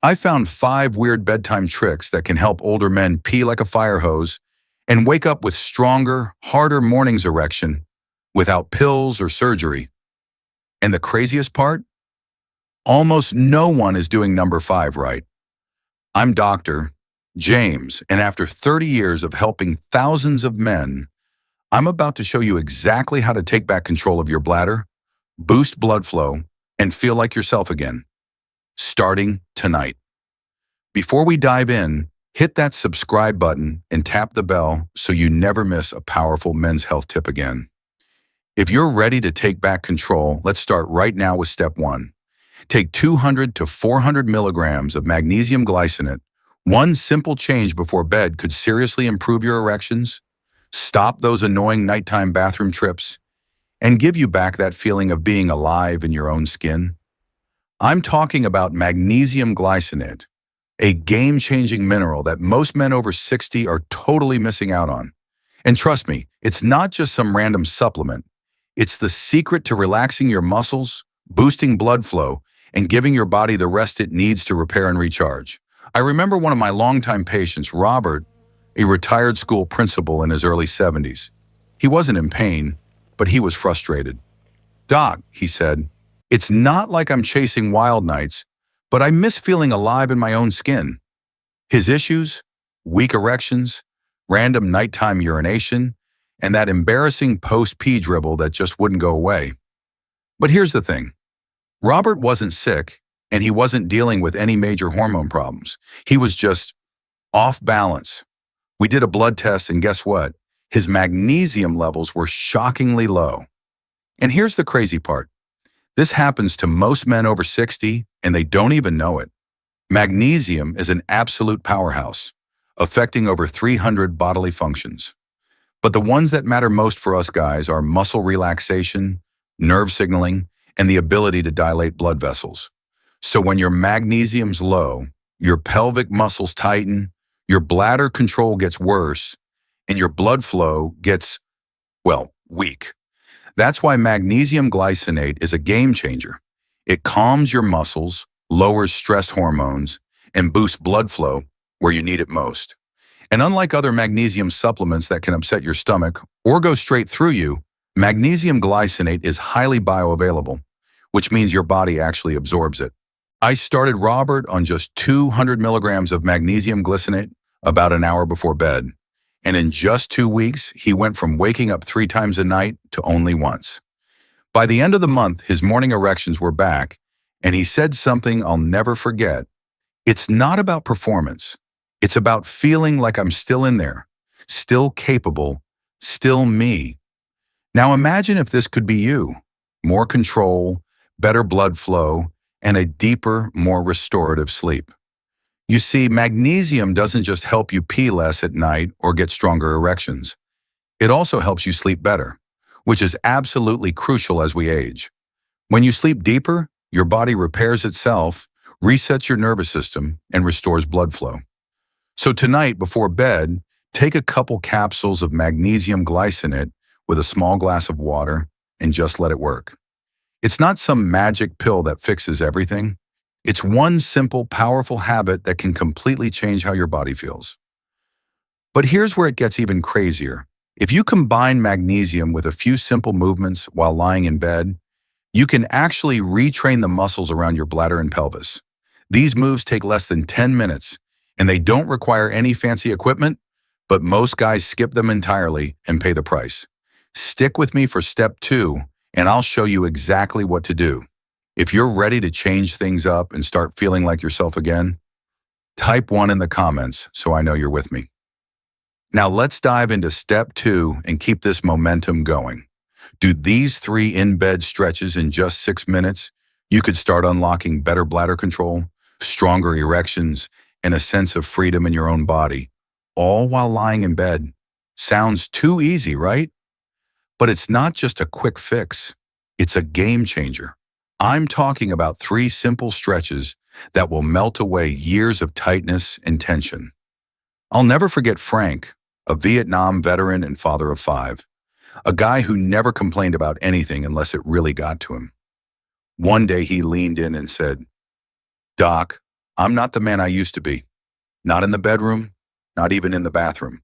I found 5 weird bedtime tricks that can help older men pee like a fire hose and wake up with stronger, harder morning's erection without pills or surgery. And the craziest part? Almost no one is doing number 5 right. I'm Dr. James, and after 30 years of helping thousands of men, I'm about to show you exactly how to take back control of your bladder, boost blood flow, and feel like yourself again, starting tonight. Before we dive in, hit that subscribe button and tap the bell so you never miss a powerful men's health tip again. If you're ready to take back control, let's start right now with step 1. Take 200 to 400 milligrams of magnesium glycinate. One simple change before bed could seriously improve your erections, stop those annoying nighttime bathroom trips, and give you back that feeling of being alive in your own skin. I'm talking about magnesium glycinate, a game-changing mineral that most men over 60 are totally missing out on. And trust me, it's not just some random supplement. It's the secret to relaxing your muscles, boosting blood flow, and giving your body the rest it needs to repair and recharge. I remember one of my longtime patients, Robert, a retired school principal in his early 70s. He wasn't in pain, but he was frustrated. "Doc," he said, "it's not like I'm chasing wild nights, but I miss feeling alive in my own skin." His issues? Weak erections, random nighttime urination, and that embarrassing post-pee dribble that just wouldn't go away. But here's the thing. Robert wasn't sick, and he wasn't dealing with any major hormone problems. He was just off balance. We did a blood test, and guess what? His magnesium levels were shockingly low. And here's the crazy part. This happens to most men over 60, and they don't even know it. Magnesium is an absolute powerhouse, affecting over 300 bodily functions. But the ones that matter most for us guys are muscle relaxation, nerve signaling, and the ability to dilate blood vessels. So when your magnesium's low, your pelvic muscles tighten, your bladder control gets worse, and your blood flow gets, well, weak. That's why magnesium glycinate is a game changer. It calms your muscles, lowers stress hormones, and boosts blood flow where you need it most. And unlike other magnesium supplements that can upset your stomach or go straight through you, magnesium glycinate is highly bioavailable, which means your body actually absorbs it. I started Robert on just 200 milligrams of magnesium glycinate about an hour before bed. And in just 2 weeks, he went from waking up 3 times a night to only once. By the end of the month, his morning erections were back, and he said something I'll never forget. "It's not about performance. It's about feeling like I'm still in there, still capable, still me." Now imagine if this could be you. More control, better blood flow, and a deeper, more restorative sleep. You see, magnesium doesn't just help you pee less at night or get stronger erections. It also helps you sleep better, which is absolutely crucial as we age. When you sleep deeper, your body repairs itself, resets your nervous system, and restores blood flow. So tonight, before bed, take a couple capsules of magnesium glycinate with a small glass of water and just let it work. It's not some magic pill that fixes everything. It's one simple, powerful habit that can completely change how your body feels. But here's where it gets even crazier. If you combine magnesium with a few simple movements while lying in bed, you can actually retrain the muscles around your bladder and pelvis. These moves take less than 10 minutes, and they don't require any fancy equipment, but most guys skip them entirely and pay the price. Stick with me for step 2, and I'll show you exactly what to do. If you're ready to change things up and start feeling like yourself again, type 1 in the comments so I know you're with me. Now let's dive into step 2 and keep this momentum going. Do these 3 in-bed stretches in just 6 minutes. You could start unlocking better bladder control, stronger erections, and a sense of freedom in your own body, all while lying in bed. Sounds too easy, right? But it's not just a quick fix. It's a game changer. I'm talking about 3 simple stretches that will melt away years of tightness and tension. I'll never forget Frank, a Vietnam veteran and father of 5, a guy who never complained about anything unless it really got to him. One day he leaned in and said, "Doc, I'm not the man I used to be. Not in the bedroom, not even in the bathroom.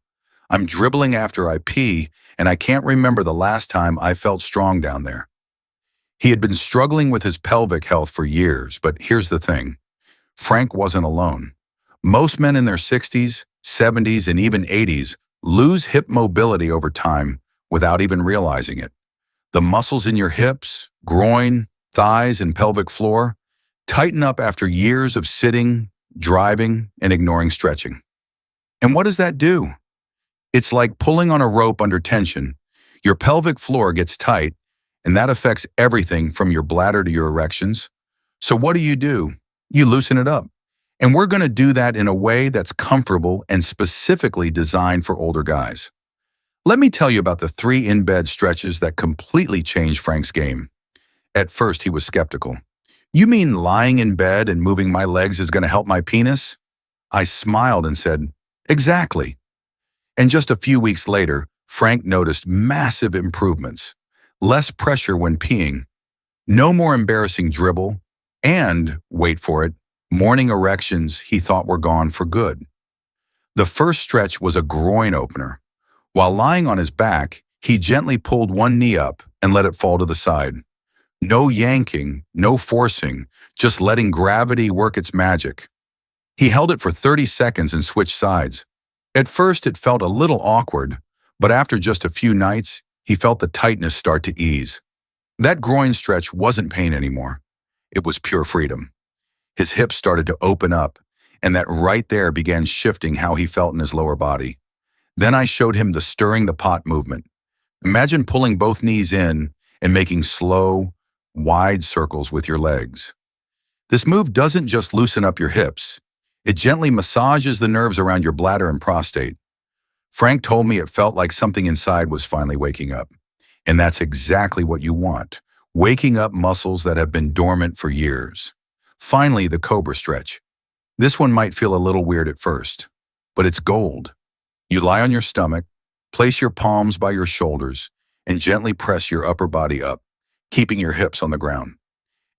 I'm dribbling after I pee, and I can't remember the last time I felt strong down there. He had been struggling with his pelvic health for years, but here's the thing. Frank wasn't alone. Most men in their 60s, 70s, and even 80s lose hip mobility over time without even realizing it. The muscles in your hips, groin, thighs, and pelvic floor tighten up after years of sitting, driving, and ignoring stretching. And what does that do? It's like pulling on a rope under tension. Your pelvic floor gets tight, and that affects everything from your bladder to your erections. So what do? You loosen it up. And we're going to do that in a way that's comfortable and specifically designed for older guys. Let me tell you about the 3 in-bed stretches that completely changed Frank's game. At first, he was skeptical. You mean lying in bed and moving my legs is going to help my penis? I smiled and said, exactly. And just a few weeks later, Frank noticed massive improvements. Less pressure when peeing, no more embarrassing dribble, and, wait for it, morning erections he thought were gone for good. The first stretch was a groin opener. While lying on his back, he gently pulled one knee up and let it fall to the side. No yanking, no forcing, just letting gravity work its magic. He held it for 30 seconds and switched sides. At first, it felt a little awkward, but after just a few nights, he felt the tightness start to ease. That groin stretch wasn't pain anymore. It was pure freedom. His hips started to open up, and that right there began shifting how he felt in his lower body. Then I showed him the stirring the pot movement. Imagine pulling both knees in and making slow, wide circles with your legs. This move doesn't just loosen up your hips. It gently massages the nerves around your bladder and prostate. Frank told me it felt like something inside was finally waking up. And that's exactly what you want. Waking up muscles that have been dormant for years. Finally, the cobra stretch. This one might feel a little weird at first, but it's gold. You lie on your stomach, place your palms by your shoulders, and gently press your upper body up, keeping your hips on the ground.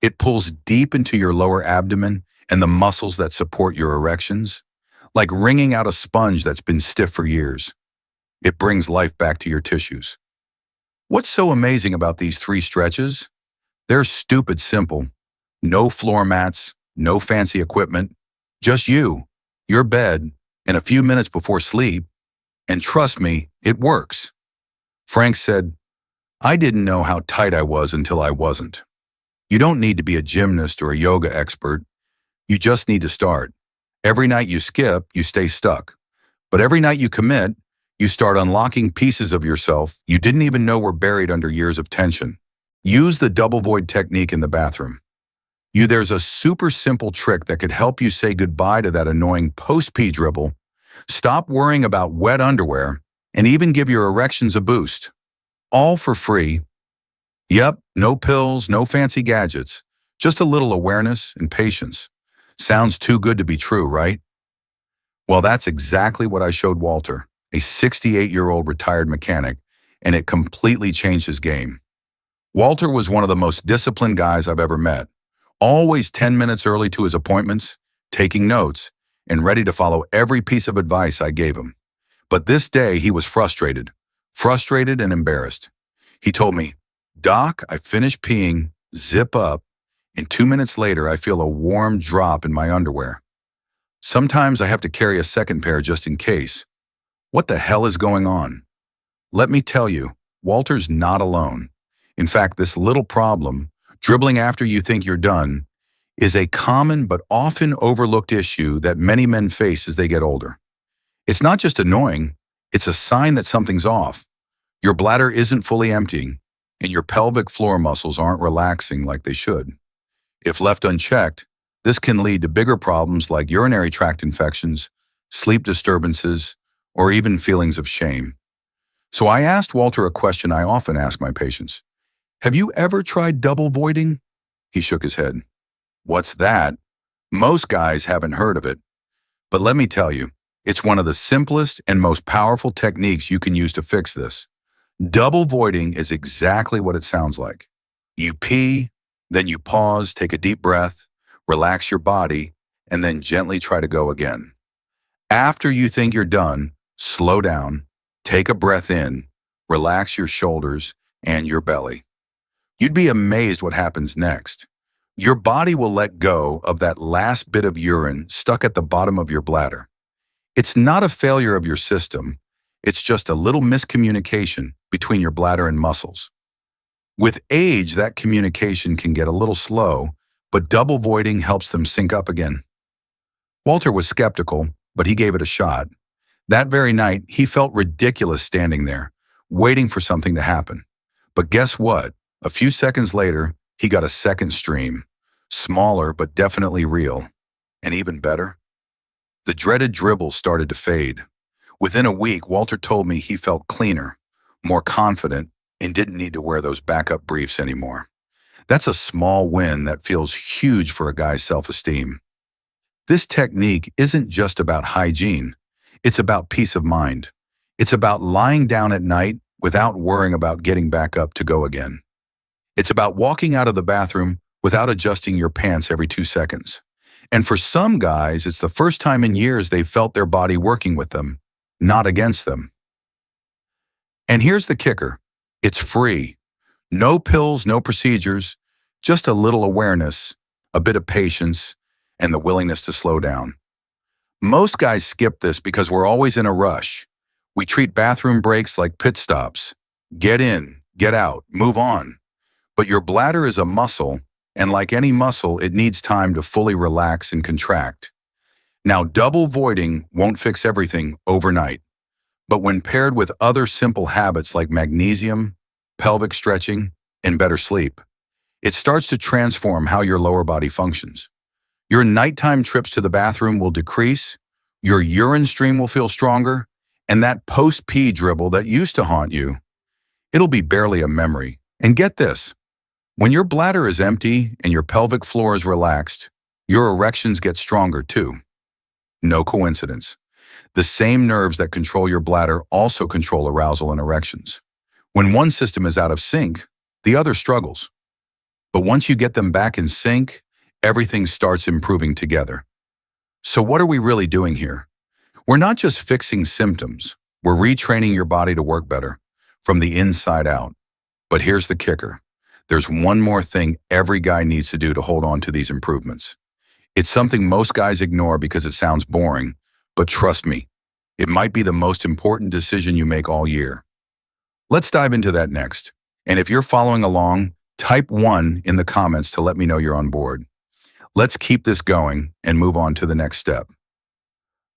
It pulls deep into your lower abdomen and the muscles that support your erections, like wringing out a sponge that's been stiff for years. It brings life back to your tissues. What's so amazing about these 3 stretches? They're stupid simple. No floor mats, no fancy equipment, just you, your bed, and a few minutes before sleep. And trust me, it works. Frank said, I didn't know how tight I was until I wasn't. You don't need to be a gymnast or a yoga expert. You just need to start. Every night you skip, you stay stuck. But every night you commit, you start unlocking pieces of yourself you didn't even know were buried under years of tension. Use the double void technique in the bathroom. There's a super simple trick that could help you say goodbye to that annoying post-pee dribble, stop worrying about wet underwear, and even give your erections a boost. All for free. Yep, no pills, no fancy gadgets, just a little awareness and patience. Sounds too good to be true, right? Well, that's exactly what I showed Walter, a 68-year-old retired mechanic, and it completely changed his game. Walter was one of the most disciplined guys I've ever met, always 10 minutes early to his appointments, taking notes, and ready to follow every piece of advice I gave him. But this day, he was frustrated and embarrassed. He told me, Doc, I finished peeing, zip up, and 2 minutes later, I feel a warm drop in my underwear. Sometimes I have to carry a second pair just in case. What the hell is going on? Let me tell you, Walter's not alone. In fact, this little problem, dribbling after you think you're done, is a common but often overlooked issue that many men face as they get older. It's not just annoying, it's a sign that something's off. Your bladder isn't fully emptying, and your pelvic floor muscles aren't relaxing like they should. If left unchecked, this can lead to bigger problems like urinary tract infections, sleep disturbances, or even feelings of shame. So I asked Walter a question I often ask my patients. Have you ever tried double voiding? He shook his head. What's that? Most guys haven't heard of it. But let me tell you, it's one of the simplest and most powerful techniques you can use to fix this. Double voiding is exactly what it sounds like. You pee, then you pause, take a deep breath, relax your body, and then gently try to go again. After you think you're done, slow down, take a breath in, relax your shoulders and your belly. You'd be amazed what happens next. Your body will let go of that last bit of urine stuck at the bottom of your bladder. It's not a failure of your system, it's just a little miscommunication between your bladder and muscles. With age, that communication can get a little slow, but double voiding helps them sync up again. Walter was skeptical, but he gave it a shot. That very night, he felt ridiculous standing there, waiting for something to happen. But guess what? A few seconds later, he got a second stream. Smaller, but definitely real. And even better, the dreaded dribble started to fade. Within a week, Walter told me he felt cleaner, more confident, and didn't need to wear those backup briefs anymore. That's a small win that feels huge for a guy's self-esteem. This technique isn't just about hygiene. It's about peace of mind. It's about lying down at night without worrying about getting back up to go again. It's about walking out of the bathroom without adjusting your pants every 2 seconds. And for some guys, it's the first time in years they've felt their body working with them, not against them. And here's the kicker. It's free. No pills, no procedures, just a little awareness, a bit of patience, and the willingness to slow down. Most guys skip this because we're always in a rush. We treat bathroom breaks like pit stops. Get in, get out, move on. But your bladder is a muscle, and like any muscle, it needs time to fully relax and contract. Now, double voiding won't fix everything overnight, but when paired with other simple habits like magnesium, pelvic stretching, and better sleep, it starts to transform how your lower body functions. Your nighttime trips to the bathroom will decrease, your urine stream will feel stronger, and that post-pee dribble that used to haunt you, it'll be barely a memory. And get this, when your bladder is empty and your pelvic floor is relaxed, your erections get stronger too. No coincidence. The same nerves that control your bladder also control arousal and erections. When one system is out of sync, the other struggles. But once you get them back in sync, everything starts improving together. So what are we really doing here? We're not just fixing symptoms, we're retraining your body to work better, from the inside out. But here's the kicker. There's one more thing every guy needs to do to hold on to these improvements. It's something most guys ignore because it sounds boring, but trust me, it might be the most important decision you make all year. Let's dive into that next. And if you're following along, type 1 in the comments to let me know you're on board. Let's keep this going and move on to the next step.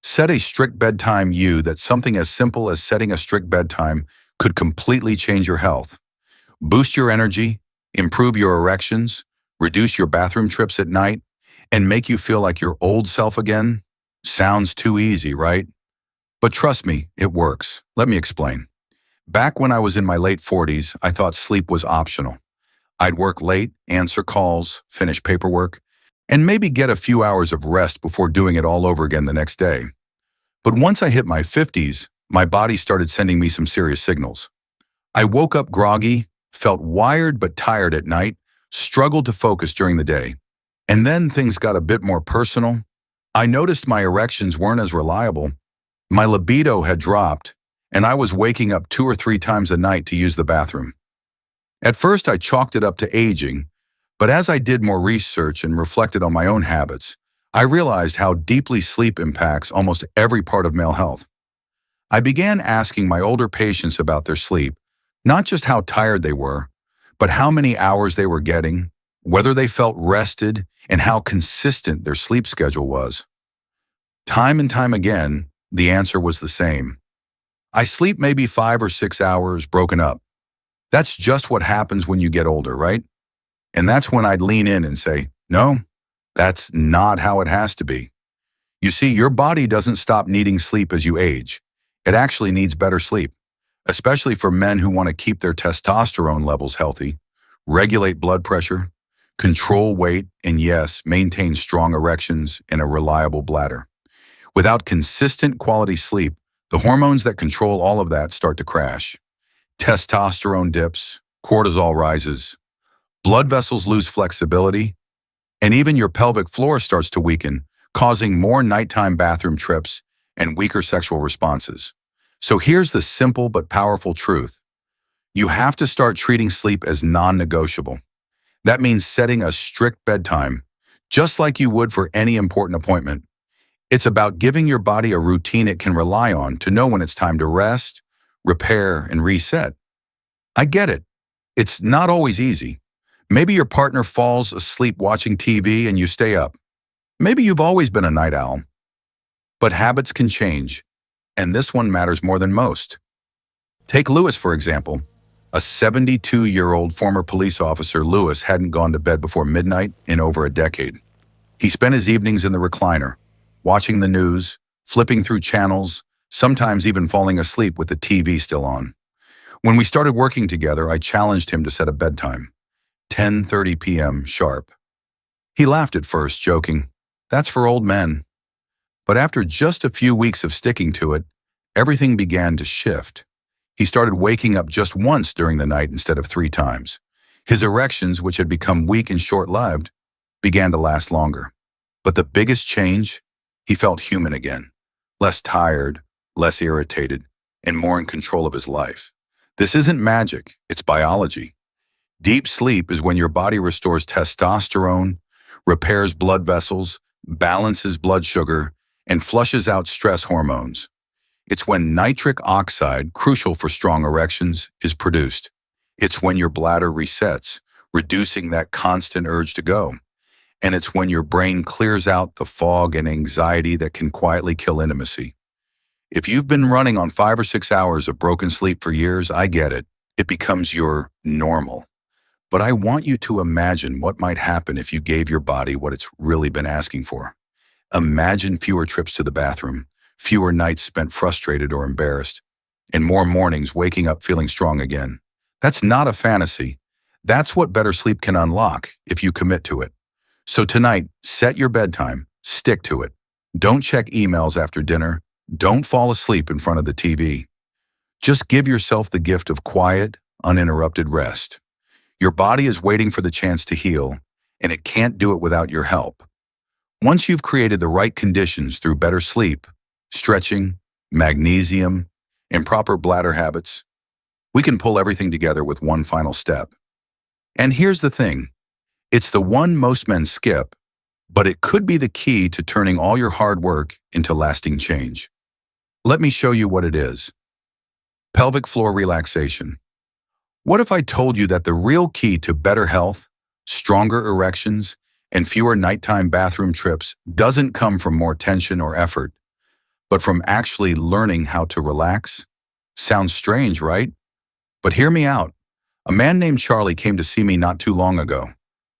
Set a strict bedtime. That's something as simple as setting a strict bedtime could completely change your health. Boost your energy, improve your erections, reduce your bathroom trips at night, and make you feel like your old self again? Sounds too easy, right? But trust me, it works. Let me explain. Back when I was in my late 40s, I thought sleep was optional. I'd work late, answer calls, finish paperwork, and maybe get a few hours of rest before doing it all over again the next day. But once I hit my 50s, my body started sending me some serious signals. I woke up groggy, felt wired but tired at night, struggled to focus during the day. And then things got a bit more personal. I noticed my erections weren't as reliable. My libido had dropped, and I was waking up 2 or 3 times a night to use the bathroom. At first, I chalked it up to aging, but as I did more research and reflected on my own habits, I realized how deeply sleep impacts almost every part of male health. I began asking my older patients about their sleep, not just how tired they were, but how many hours they were getting, whether they felt rested, and how consistent their sleep schedule was. Time and time again, the answer was the same. I sleep maybe 5 or 6 hours broken up. That's just what happens when you get older, right? And that's when I'd lean in and say, no, that's not how it has to be. You see, your body doesn't stop needing sleep as you age. It actually needs better sleep, especially for men who want to keep their testosterone levels healthy, regulate blood pressure, control weight, and yes, maintain strong erections and a reliable bladder. Without consistent quality sleep, the hormones that control all of that start to crash. Testosterone dips, cortisol rises, blood vessels lose flexibility, and even your pelvic floor starts to weaken, causing more nighttime bathroom trips and weaker sexual responses. So here's the simple but powerful truth. You have to start treating sleep as non-negotiable. That means setting a strict bedtime, just like you would for any important appointment. It's about giving your body a routine it can rely on to know when it's time to rest, repair, and reset. I get it. It's not always easy. Maybe your partner falls asleep watching TV and you stay up. Maybe you've always been a night owl. But habits can change, and this one matters more than most. Take Lewis, for example. A 72-year-old former police officer, Lewis hadn't gone to bed before midnight in over a decade. He spent his evenings in the recliner, watching the news, flipping through channels, sometimes even falling asleep with the TV still on. When we started working together, I challenged him to set a bedtime, 10:30 p.m. sharp. He laughed at first, joking, "That's for old men." But after just a few weeks of sticking to it, everything began to shift. He started waking up just once during the night instead of 3 times. His erections, which had become weak and short-lived, began to last longer. But the biggest change, he felt human again, less tired, less irritated, and more in control of his life. This isn't magic, it's biology. Deep sleep is when your body restores testosterone, repairs blood vessels, balances blood sugar, and flushes out stress hormones. It's when nitric oxide, crucial for strong erections, is produced. It's when your bladder resets, reducing that constant urge to go. And it's when your brain clears out the fog and anxiety that can quietly kill intimacy. If you've been running on 5 or 6 hours of broken sleep for years, I get it. It becomes your normal. But I want you to imagine what might happen if you gave your body what it's really been asking for. Imagine fewer trips to the bathroom, fewer nights spent frustrated or embarrassed, and more mornings waking up feeling strong again. That's not a fantasy. That's what better sleep can unlock if you commit to it. So tonight, set your bedtime, stick to it. Don't check emails after dinner. Don't fall asleep in front of the TV. Just give yourself the gift of quiet, uninterrupted rest. Your body is waiting for the chance to heal, and it can't do it without your help. Once you've created the right conditions through better sleep, stretching, magnesium, and proper bladder habits, we can pull everything together with one final step. And here's the thing. It's the one most men skip, but it could be the key to turning all your hard work into lasting change. Let me show you what it is. Pelvic floor relaxation. What if I told you that the real key to better health, stronger erections, and fewer nighttime bathroom trips doesn't come from more tension or effort, but from actually learning how to relax? Sounds strange, right? But hear me out. A man named Charlie came to see me not too long ago.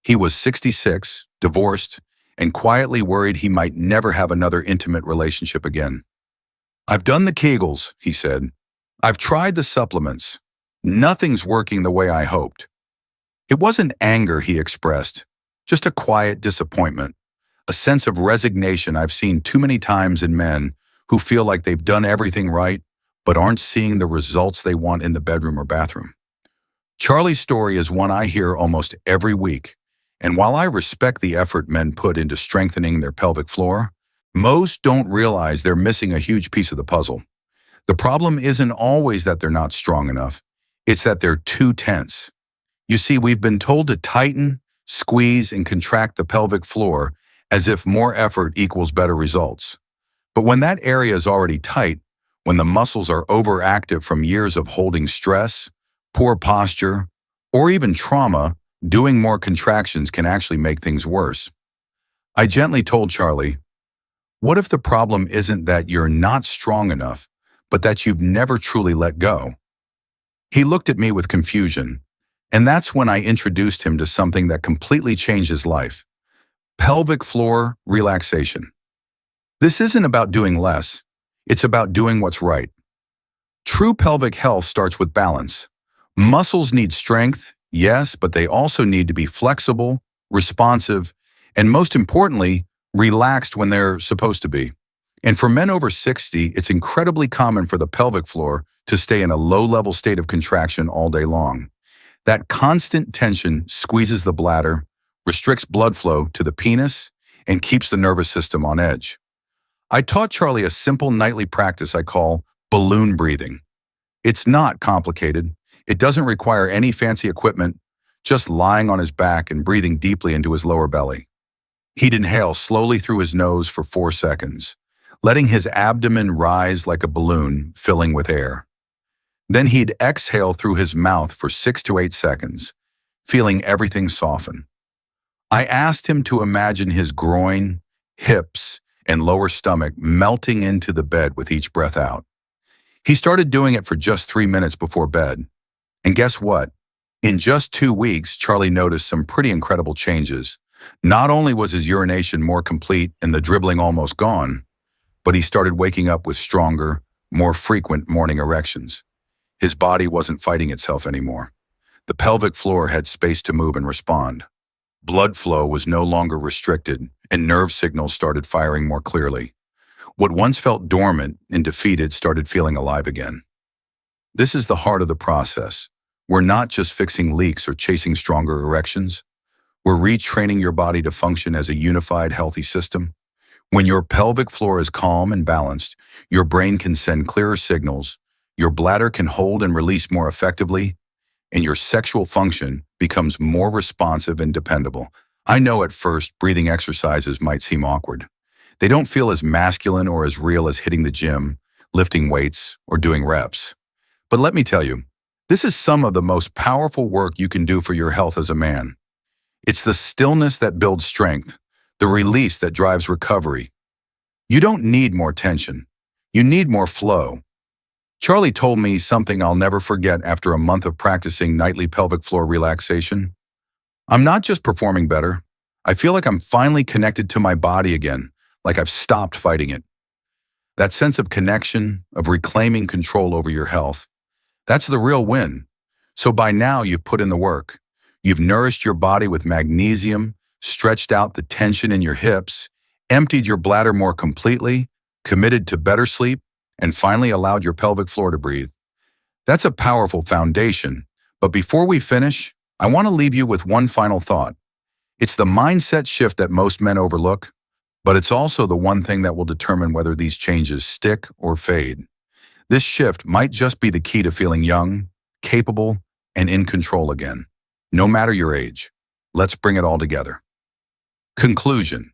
He was 66, divorced, and quietly worried he might never have another intimate relationship again. "I've done the Kegels," he said. "I've tried the supplements. Nothing's working the way I hoped." It wasn't anger he expressed, just a quiet disappointment, a sense of resignation I've seen too many times in men who feel like they've done everything right but aren't seeing the results they want in the bedroom or bathroom. Charlie's story is one I hear almost every week, and while I respect the effort men put into strengthening their pelvic floor, most don't realize they're missing a huge piece of the puzzle. The problem isn't always that they're not strong enough, it's that they're too tense. You see, we've been told to tighten, squeeze, and contract the pelvic floor as if more effort equals better results. But when that area is already tight, when the muscles are overactive from years of holding stress, poor posture, or even trauma, doing more contractions can actually make things worse. I gently told Charlie, "What if the problem isn't that you're not strong enough, but that you've never truly let go?" He looked at me with confusion, and that's when I introduced him to something that completely changed his life: pelvic floor relaxation. This isn't about doing less, it's about doing what's right. True pelvic health starts with balance. Muscles need strength, yes, but they also need to be flexible, responsive, and most importantly, relaxed when they're supposed to be. And for men over 60, it's incredibly common for the pelvic floor to stay in a low-level state of contraction all day long. That constant tension squeezes the bladder, restricts blood flow to the penis, and keeps the nervous system on edge. I taught Charlie a simple nightly practice I call balloon breathing. It's not complicated. It doesn't require any fancy equipment, just lying on his back and breathing deeply into his lower belly. He'd inhale slowly through his nose for 4 seconds, letting his abdomen rise like a balloon, filling with air. Then he'd exhale through his mouth for 6 to 8 seconds, feeling everything soften. I asked him to imagine his groin, hips, and lower stomach melting into the bed with each breath out. He started doing it for just 3 minutes before bed. And guess what? In just 2 weeks, Charlie noticed some pretty incredible changes. Not only was his urination more complete and the dribbling almost gone, but he started waking up with stronger, more frequent morning erections. His body wasn't fighting itself anymore. The pelvic floor had space to move and respond. Blood flow was no longer restricted, and nerve signals started firing more clearly. What once felt dormant and defeated started feeling alive again. This is the heart of the process. We're not just fixing leaks or chasing stronger erections. We're retraining your body to function as a unified, healthy system. When your pelvic floor is calm and balanced, your brain can send clearer signals, your bladder can hold and release more effectively, and your sexual function becomes more responsive and dependable. I know at first breathing exercises might seem awkward. They don't feel as masculine or as real as hitting the gym, lifting weights, or doing reps. But let me tell you, this is some of the most powerful work you can do for your health as a man. It's the stillness that builds strength, the release that drives recovery. You don't need more tension. You need more flow. Charlie told me something I'll never forget after a month of practicing nightly pelvic floor relaxation. I'm not just performing better. I feel like I'm finally connected to my body again, like I've stopped fighting it. That sense of connection, of reclaiming control over your health, that's the real win. So by now you've put in the work. You've nourished your body with magnesium, stretched out the tension in your hips, emptied your bladder more completely, committed to better sleep, and finally allowed your pelvic floor to breathe. That's a powerful foundation. But before we finish, I want to leave you with one final thought. It's the mindset shift that most men overlook, but it's also the one thing that will determine whether these changes stick or fade. This shift might just be the key to feeling young, capable, and in control again. No matter your age. Let's bring it all together. Conclusion.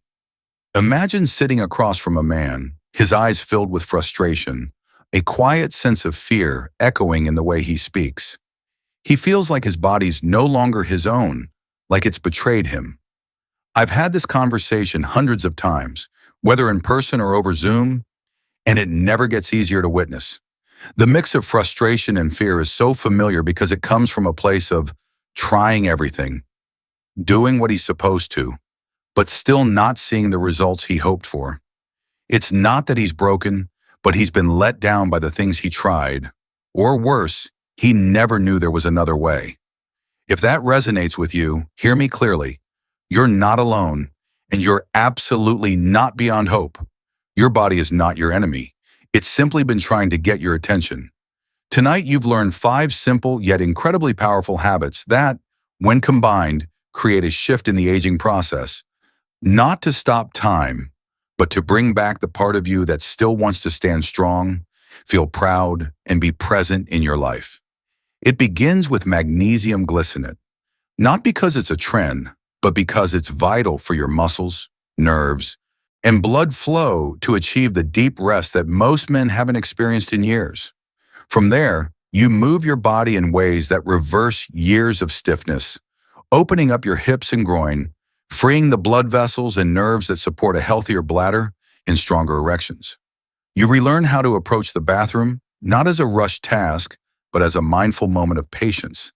Imagine sitting across from a man, his eyes filled with frustration, a quiet sense of fear echoing in the way he speaks. He feels like his body's no longer his own, like it's betrayed him. I've had this conversation hundreds of times, whether in person or over Zoom, and it never gets easier to witness. The mix of frustration and fear is so familiar because it comes from a place of trying everything, doing what he's supposed to, but still not seeing the results he hoped for. It's not that he's broken, but he's been let down by the things he tried. Or worse, he never knew there was another way. If that resonates with you, hear me clearly. You're not alone, and you're absolutely not beyond hope. Your body is not your enemy. It's simply been trying to get your attention. Tonight, you've learned 5 simple yet incredibly powerful habits that, when combined, create a shift in the aging process. Not to stop time, but to bring back the part of you that still wants to stand strong, feel proud, and be present in your life. It begins with magnesium glycinate, not because it's a trend, but because it's vital for your muscles, nerves, and blood flow to achieve the deep rest that most men haven't experienced in years. From there, you move your body in ways that reverse years of stiffness, opening up your hips and groin, freeing the blood vessels and nerves that support a healthier bladder and stronger erections. You relearn how to approach the bathroom, not as a rushed task, but as a mindful moment of patience,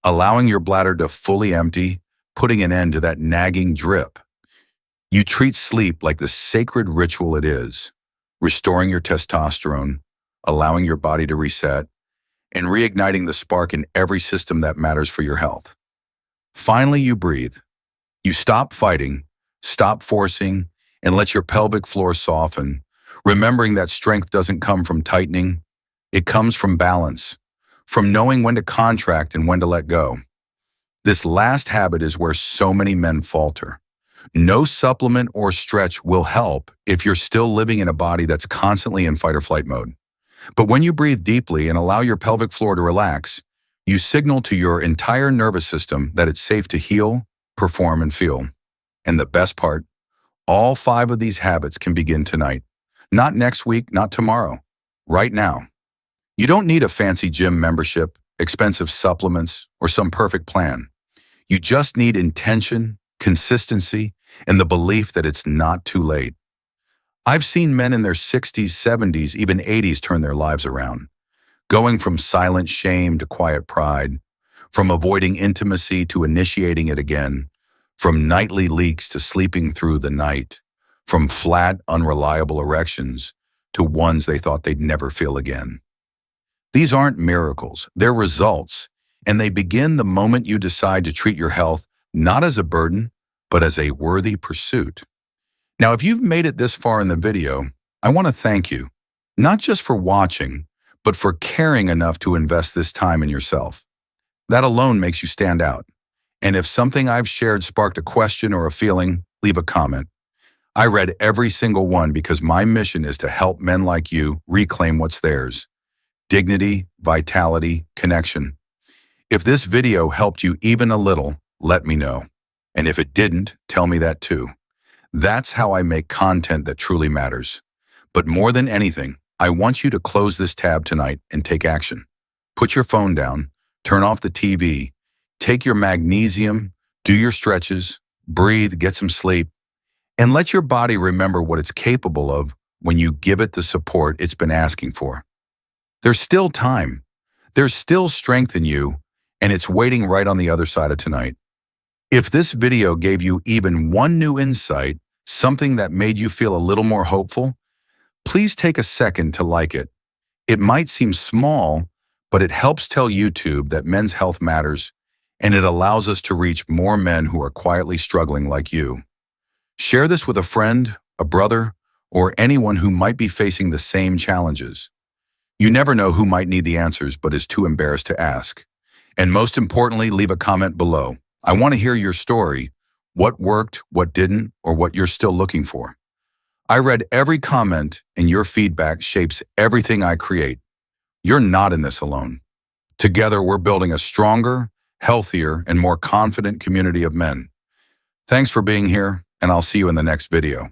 allowing your bladder to fully empty, putting an end to that nagging drip. You treat sleep like the sacred ritual it is, restoring your testosterone, allowing your body to reset, and reigniting the spark in every system that matters for your health. Finally, you breathe. You stop fighting, stop forcing, and let your pelvic floor soften, remembering that strength doesn't come from tightening. It comes from balance, from knowing when to contract and when to let go. This last habit is where so many men falter. No supplement or stretch will help if you're still living in a body that's constantly in fight or flight mode. But when you breathe deeply and allow your pelvic floor to relax, you signal to your entire nervous system that it's safe to heal, perform, and feel. And the best part, all 5 of these habits can begin tonight. Not next week, not tomorrow. Right now. You don't need a fancy gym membership, expensive supplements, or some perfect plan. You just need intention, consistency, and the belief that it's not too late. I've seen men in their 60s, 70s, even 80s turn their lives around, going from silent shame to quiet pride, from avoiding intimacy to initiating it again, from nightly leaks to sleeping through the night, from flat, unreliable erections to ones they thought they'd never feel again. These aren't miracles, they're results, and they begin the moment you decide to treat your health not as a burden, but as a worthy pursuit. Now, if you've made it this far in the video, I want to thank you, not just for watching, but for caring enough to invest this time in yourself. That alone makes you stand out. And if something I've shared sparked a question or a feeling, leave a comment. I read every single one because my mission is to help men like you reclaim what's theirs. Dignity, vitality, connection. If this video helped you even a little, let me know. And if it didn't, tell me that too. That's how I make content that truly matters. But more than anything, I want you to close this tab tonight and take action. Put your phone down, turn off the TV, take your magnesium, do your stretches, breathe, get some sleep, and let your body remember what it's capable of when you give it the support it's been asking for. There's still time. There's still strength in you, and it's waiting right on the other side of tonight. If this video gave you even one new insight, something that made you feel a little more hopeful, please take a second to like it. It might seem small, but it helps tell YouTube that men's health matters, and it allows us to reach more men who are quietly struggling like you. Share this with a friend, a brother, or anyone who might be facing the same challenges. You never know who might need the answers but is too embarrassed to ask. And most importantly, leave a comment below. I want to hear your story, what worked, what didn't, or what you're still looking for. I read every comment, and your feedback shapes everything I create. You're not in this alone. Together, we're building a stronger, healthier, and more confident community of men. Thanks for being here, and I'll see you in the next video.